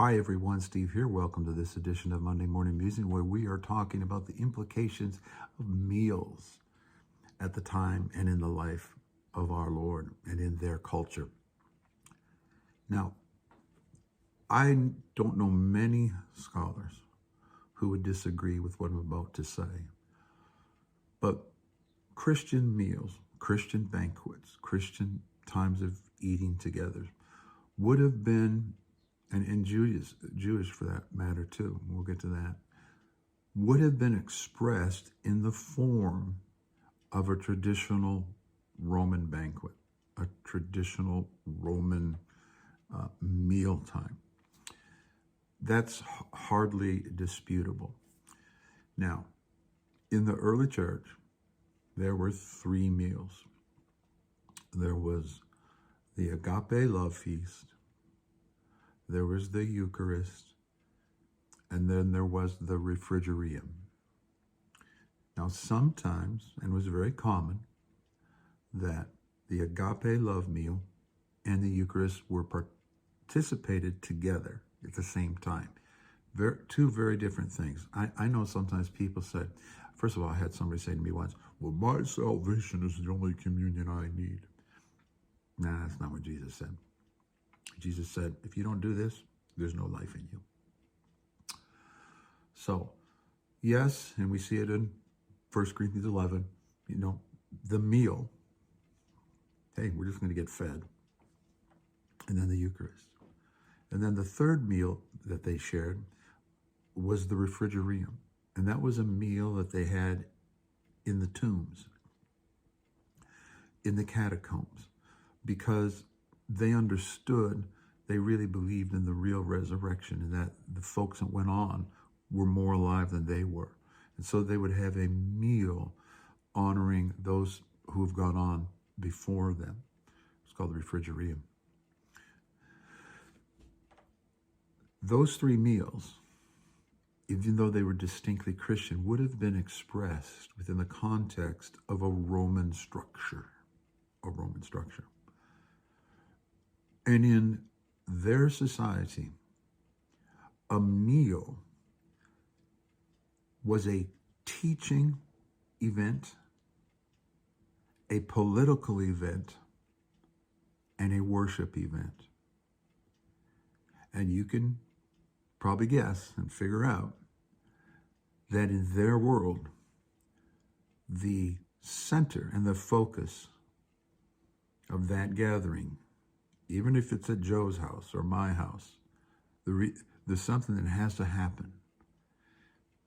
Hi everyone, Steve here. Welcome to this edition of Monday Morning Musing, where we are talking about the implications of meals at the time and in the life of our Lord and in their culture. Now, I don't know many scholars who would disagree with what I'm about to say, but Christian meals, Christian banquets, Christian times of eating together would have been, and Jewish for that matter too, we'll get to that, would have been expressed in the form of a traditional Roman banquet, a traditional Roman mealtime. That's hardly disputable. Now, in the early church, there were three meals. There was the agape love feast, there was the Eucharist, and then there was the refrigerium. Now, sometimes, and it was very common, that the agape love meal and the Eucharist were participated together at the same time. Two very different things. I know sometimes people said, first of all, I had somebody say to me once, well, my salvation is the only communion I need. Nah, that's not what Jesus said. Jesus said, if you don't do this, there's no life in you. So, yes, and we see it in 1 Corinthians 11, the meal, hey, we're just going to get fed. And then the Eucharist. And then the third meal that they shared was the refrigerium. And that was a meal that they had in the tombs, in the catacombs, because they understood, they really believed in the real resurrection and that the folks that went on were more alive than they were. And so they would have a meal honoring those who have gone on before them. It's called the refrigerium. Those three meals, even though they were distinctly Christian, would have been expressed within the context of a Roman structure. And in their society, a meal was a teaching event, a political event, and a worship event. And you can probably guess and figure out that in their world, the center and the focus of that gathering, even if it's at Joe's house or my house, there's something that has to happen,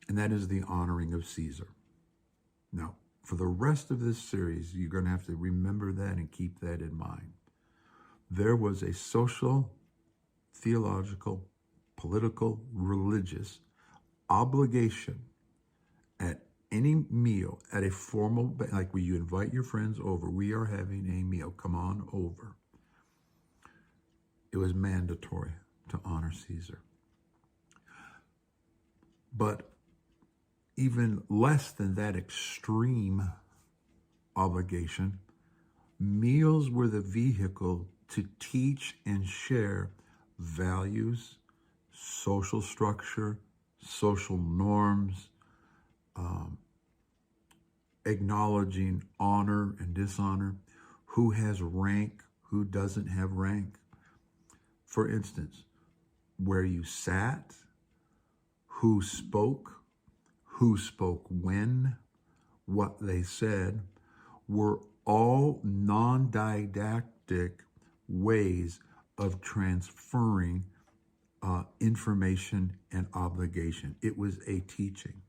and that is the honoring of Caesar. Now, for the rest of this series, you're going to have to remember that and keep that in mind. There was a social, theological, political, religious obligation at any meal, at a formal, like when you invite your friends over, we are having a meal, come on over. It was mandatory to honor Caesar. But even less than that extreme obligation, meals were the vehicle to teach and share values, social structure, social norms, acknowledging honor and dishonor, who has rank, who doesn't have rank. For instance, where you sat, who spoke when, what they said, were all non-didactic ways of transferring information and obligation. It was a teaching.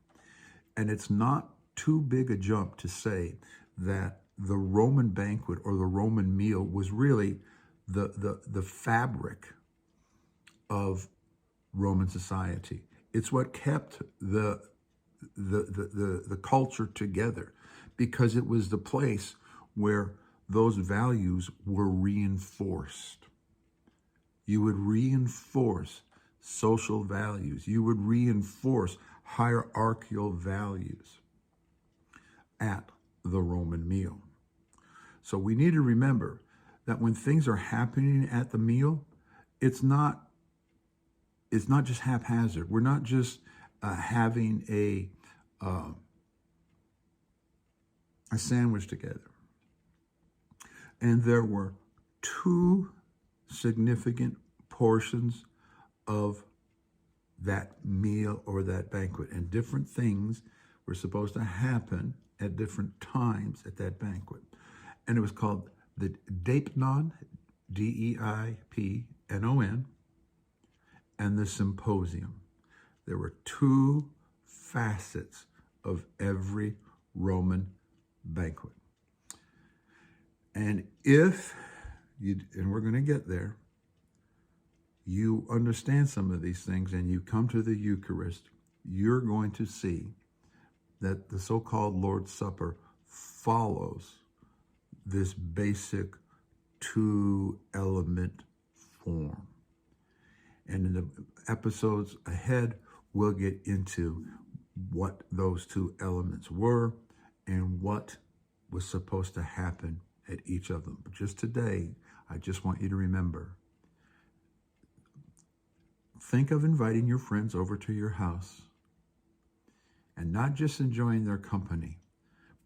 And it's not too big a jump to say that the Roman banquet or the Roman meal was really the fabric of Roman society. It's what kept the culture together, because it was the place where those values were reinforced. You would reinforce social values. You would reinforce hierarchical values at the Roman meal. So we need to remember that when things are happening at the meal, it's not it's not just haphazard. We're not just having a sandwich together. And there were two significant portions of that meal or that banquet, and different things were supposed to happen at different times at that banquet. And it was called the Deipnon, Deipnon, and the symposium. There were two facets of every Roman banquet. And if you, and we're going to get there, you understand some of these things and you come to the Eucharist, you're going to see that the so-called Lord's Supper follows this basic two-element form. And in the episodes ahead, we'll get into what those two elements were and what was supposed to happen at each of them. But just today, I just want you to remember, think of inviting your friends over to your house and not just enjoying their company,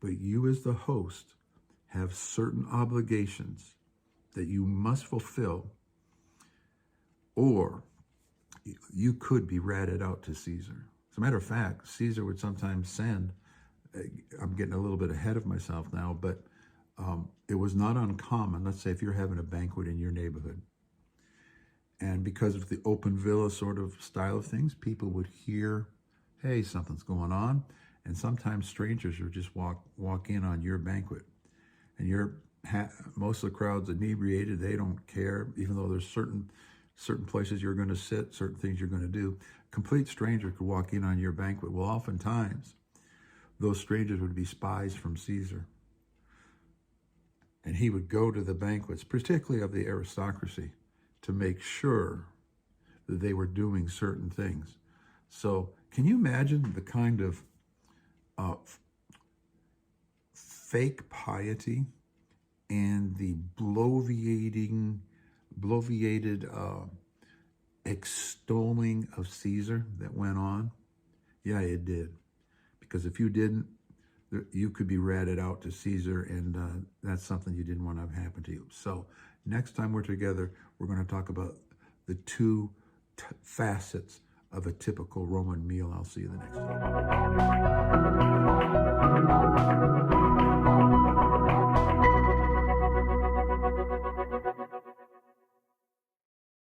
but you as the host have certain obligations that you must fulfill, or you could be ratted out to Caesar. As a matter of fact, Caesar would sometimes send, I'm getting a little bit ahead of myself now, but it was not uncommon. Let's say if you're having a banquet in your neighborhood, and because of the open villa sort of style of things, people would hear, hey, something's going on. And sometimes strangers would just walk in on your banquet. And most of the crowd's inebriated. They don't care, even though there's certain places you're going to sit, certain things you're going to do. A complete stranger could walk in on your banquet. Well, oftentimes, those strangers would be spies from Caesar. And he would go to the banquets, particularly of the aristocracy, to make sure that they were doing certain things. So can you imagine the kind of fake piety and the bloviated extolling of Caesar that went on? Yeah, it did. Because if you didn't, you could be ratted out to Caesar, and that's something you didn't want to have happen to you. So next time we're together, we're going to talk about the two facets of a typical Roman meal. I'll see you the next time.